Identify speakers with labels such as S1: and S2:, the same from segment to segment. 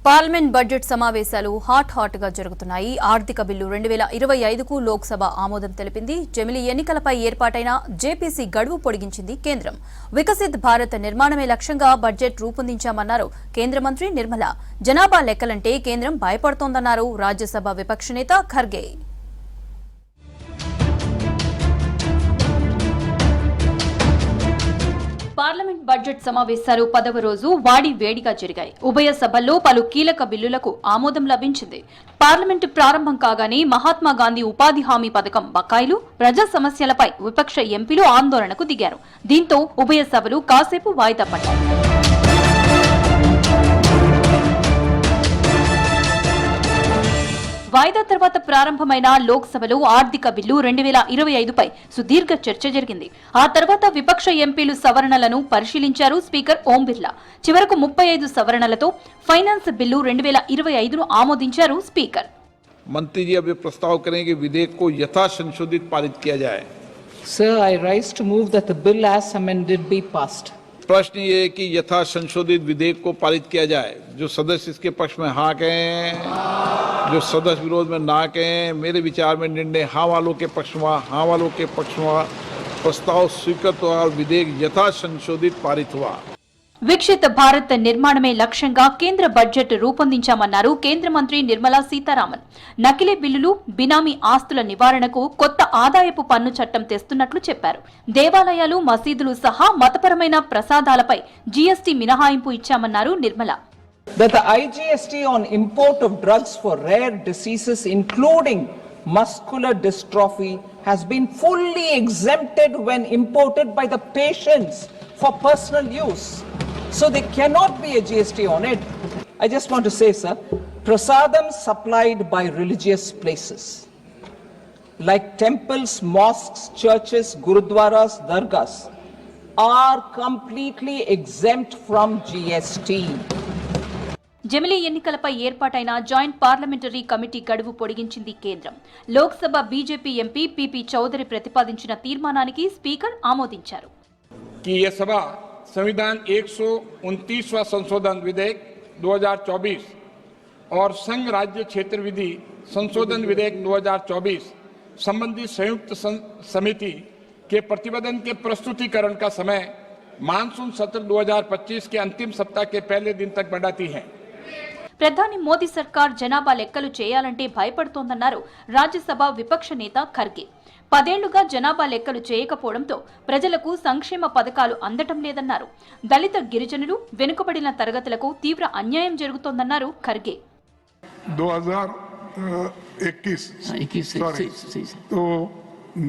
S1: Parliament budget సమావేశాలు hot గా జరుగుతున్నాయి. ఆర్థిక బిల్లు 2025కు లోక్సభ ఆమోదం తెలిపింది. జమిలీ ఎన్నికలపై ఏర్పాటైన జేపీసీ గడువు పొడిగించింది కేంద్రం. వికసిత్ భారత్ నిర్మాణమే లక్ష్యంగా బడ్జెట్ రూపొందించామన్నారు కేంద్ర మంత్రి నిర్మల. జనాభా లెక్కలంటే కేంద్రం భయపడుతోందన్నారు రాజ్యసభ విపక్ష నేత ఖర్గే. పార్లమెంట్ బడ్జెట్ సమావేశాలు 10వ రోజు వాడి వేడిగా జరిగాయి. ఉభయ సభల్లో పలు కీలక బిల్లులకు ఆమోదం లభించింది. పార్లమెంటు ప్రారంభం కాగానే మహాత్మా గాంధీ ఉపాధి హామీ పథకం బకాయిలు, ప్రజా సమస్యలపై విపక్ష ఎంపీలు ఆందోళనకు దిగారు. దీంతో ఉభయ సభలు కాసేపు వాయిదా పడ్డాయి. వాయిదా తర్వాత ప్రారంభమైన లోక్సభలో ఆర్థిక బిల్లు 2025పై సుదీర్ఘ చర్చ జరిగింది. ఆ తర్వాత విపక్ష ఎంపీలు సవరణలను పరిశీలించారు స్పీకర్ ఓం బిర్లా. చివరకు 35 సవరణలతో ఫైనాన్స్ బిల్లు 2025ను ఆమోదించారు స్పీకర్.
S2: मंत्री जी अब प्रस्ताव करें कि विधेयक को यथा संशोधित पारित किया जाए.
S3: Sir, I rise to move that the bill as amended be passed.
S2: प्रश्न ये है कि यथा संशोधित विधेयक को पारित किया जाए. जो सदस्य इसके पक्ष में हाँ कहें, जो सदस्य विरोध में ना कहें. मेरे विचार में निर्णय हाँ वालों के पक्ष में, हाँ वालों के पक्ष में प्रस्ताव स्वीकृत हुआ और विधेयक यथा संशोधित पारित हुआ.
S1: వికసిత భారత్ నిర్మాణమే లక్ష్యంగా కేంద్ర బడ్జెట్ రూపొందించామన్నారు కేంద్ర మంత్రి నిర్మలా సీతారామన్. నకిలీ బిల్లులు, బినామీ ఆస్తుల నివారణకు కొత్త ఆదాయపు పన్ను చట్టం తెస్తున్నట్లు చెప్పారు. దేవాలయాలు, మసీదులు సహా మతపరమైన ప్రసాదాలపై జీఎస్టీ మినహాయింపు ఇచ్చామన్నారు Nirmala.
S3: That the IGST on import of drugs for rare diseases including muscular dystrophy has been fully exempted when imported by the patients for personal use. So there cannot be a GST on it. I just want to say, sir, prasadam supplied by religious places like temples, mosques, churches, gurudwaras, dargahs are completely exempt from GST.
S1: జమిలీ ఎన్నికలపై ఏర్పాటైన joint parliamentary committee గడువు పొడిగించింది కేంద్రం. Lok Sabha BJP MP P P Chaudhary ప్రతిపాదించిన తీర్మానానికి speaker ఆమోదించారు.
S4: कि यह सभा संविधान 129वां संशोधन विधेयक 2024 और संघ राज्य क्षेत्र विधि संशोधन विधेयक 2024 संबंधी संयुक्त समिति के प्रतिवेदन के प्रस्तुतिकरण का समय मानसून सत्र 2025 के अंतिम सप्ताह के पहले दिन तक बढ़ाती है.
S1: ప్రధాని మోదీ సర్కార్ జనాభా లెక్కలు చేయాలంటే భయపడుతోందన్నారు రాజ్యసభ విపక్ష నేత ఖర్గే. 10 ఏళ్లుగా జనాభా లెక్కలు చేయకపోవడంతో ప్రజలకు సంక్షేమ పథకాలు అందటం లేదన్నారు. దళిత, గిరిజనులు, వెనుకబడిన తరగతులకు తీవ్ర అన్యాయం జరుగుతోందన్నారు ఖర్గే.
S5: 2021 तो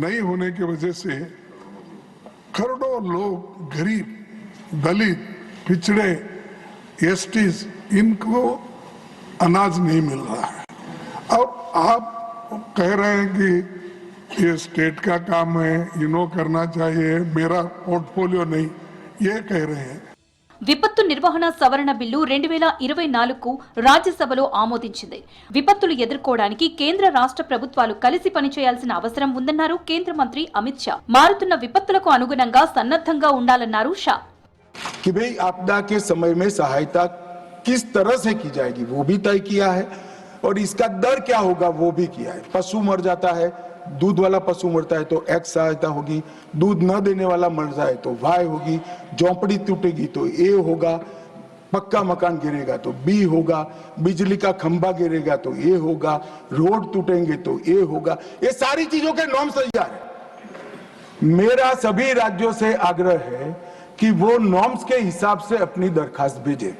S5: नहीं होने की वजह से करोड़ों लोग गरीब, दलित, पिछड़े, एसटीज इनको अनाज नहीं मिल रहा है. और आप कह रहे हैं कि ये स्टेट का काम है, इन्हों करना चाहिए, मेरा पोर्टफोलियो नहीं, ये कह रहे हैं.
S1: విపత్తు నిర్వహణ సవరణ బిల్లు 2024కు రాజ్యసభలో ఆమోదించింది. విపత్తులు ఎదుర్కోవడానికి కేంద్ర రాష్ట్ర ప్రభుత్వాలు కలిసి పనిచేయాల్సిన అవసరం ఉందన్నారు కేంద్ర మంత్రి అమిత్ షా. మారుతున్న విపత్తులకు అనుగుణంగా సన్నద్ధంగా ఉండాలన్నారు షా.
S6: कि भाई आपदा के समय में सहायता किस तरह से की जाएगी वो भी तय किया है और इसका दर क्या होगा वो भी किया है. पशु मर जाता है, दूध वाला पशु मरता है तो एक्स सहायता होगी, दूध न देने वाला मर जाए तो वाई होगी, झोंपड़ी टूटेगी तो ए होगा, पक्का मकान गिरेगा तो बी होगा, बिजली का खंभा गिरेगा तो ए होगा, रोड टूटेंगे तो ए होगा. ये सारी चीजों के नॉर्म्स तैयार है. मेरा सभी राज्यों से आग्रह है कि वो नॉर्म्स के हिसाब से अपनी दरखास्त भेजें.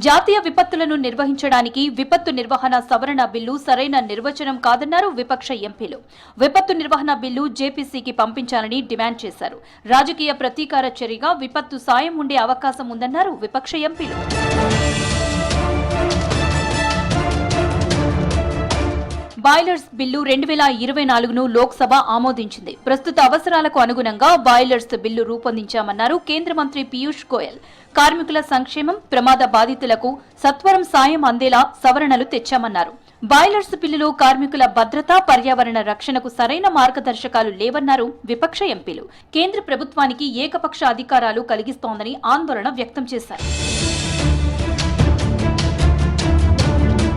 S1: జాతీయ విపత్తులను నిర్వహించడానికి విపత్తు నిర్వహణ సవరణ బిల్లు సరైన నిర్వచనం కాదన్నారు విపక్ష ఎంపీలు. విపత్తు నిర్వహణ బిల్లు జేపీసీకి పంపించాలని డిమాండ్ చేశారు. రాజకీయ ప్రతీకార చర్యగా విపత్తు సాయం ఉండే అవకాశం ఉందన్నారు విపక్ష ఎంపీలు. బాయిలర్స్ బిల్లు 2024ను లోక్సభ ఆమోదించింది. ప్రస్తుత అవసరాలకు అనుగుణంగా బాయిలర్స్ బిల్లు రూపొందించామన్నారు కేంద్ర మంత్రి పీయూష్ గోయల్. కార్మికుల సంక్షేమం, ప్రమాద బాధితులకు సత్వరం సాయం అందేలా సవరణలు తెచ్చామన్నారు. బాయిలర్స్ బిల్లులో కార్మికుల భద్రత, పర్యావరణ రక్షణకు సరైన మార్గదర్శకాలు లేవన్నారు విపక్ష ఎంపీలు. కేంద్ర ప్రభుత్వానికి ఏకపక్ష అధికారాలు కలిగిస్తోందని ఆందోళన వ్యక్తం చేశారు.